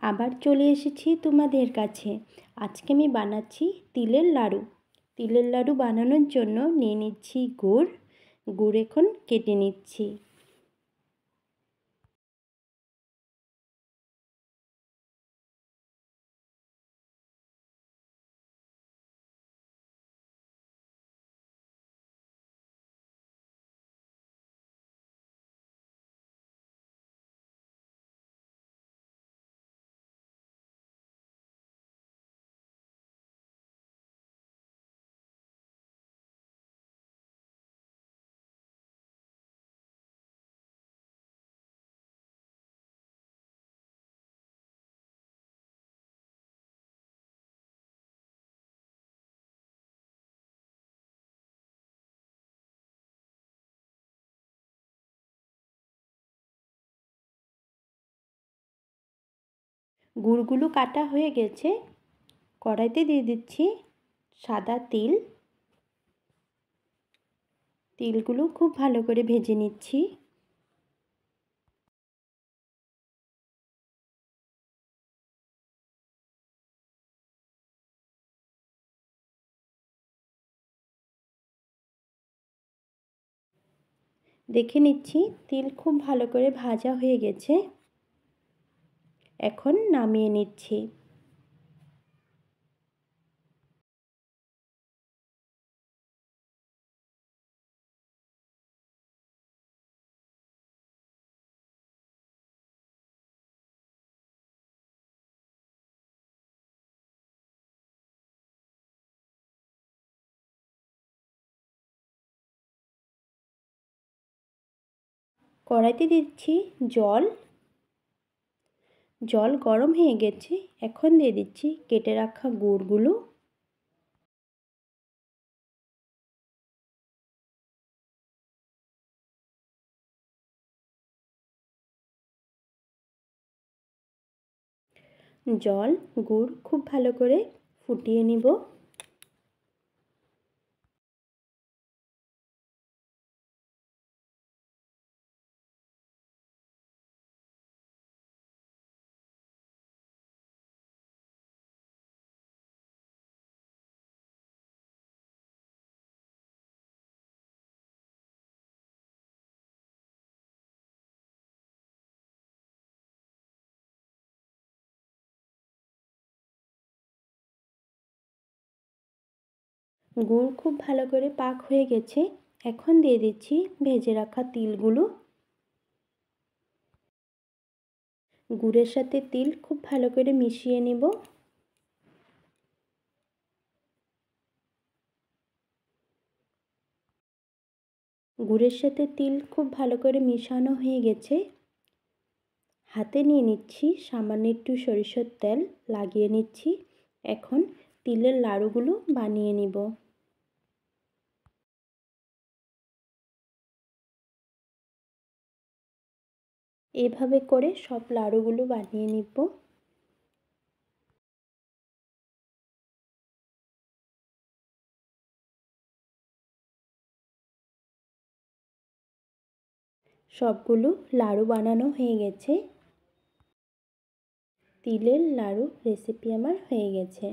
আবার চলে এসেছি তোমাদের কাছে। আজকে আমি বানাচ্ছি তিলের লাড়ু। তিলের লাড়ু বানানোর জন্য নিয়ে নিচ্ছি গুড়। গুড় এখন কেটে নিচ্ছি। গুড়গুলো কাটা হয়ে গেছে। কড়াইতে দিয়ে দিচ্ছি সাদা তিল। তিলগুলো খুব ভালো করে ভেজে নিচ্ছি। দেখে নিচ্ছি তিল খুব ভালো করে ভাজা হয়ে গেছে। এখন নামিয়ে নিচ্ছি। কড়াইতে দিচ্ছি জল। জল গরম হয়ে গেছে। এখন দিয়ে দিচ্ছি কেটে রাখা গুড়গুলো। জল গুড় খুব ভালো করে ফুটিয়ে নিব। গুড় খুব ভালো করে পাক হয়ে গেছে। এখন দিয়ে দিচ্ছি ভেজে রাখা তিলগুলো। গুড়ের সাথে তিল খুব ভালো করে মিশিয়ে নিব। গুড়ের সাথে তিল খুব ভালো করে মিশানো হয়ে গেছে। হাতে নিয়ে নিচ্ছি সামান্য একটু সরিষার তেল লাগিয়ে নিচ্ছি। এখন তিলের লাড়ুগুলো বানিয়ে নিব। এভাবে করে সব লাড়ুগুলো বানিয়ে নিব। সবগুলো লাড়ু বানানো হয়ে গেছে। তিলের লাড়ু রেসিপি আমার হয়ে গেছে।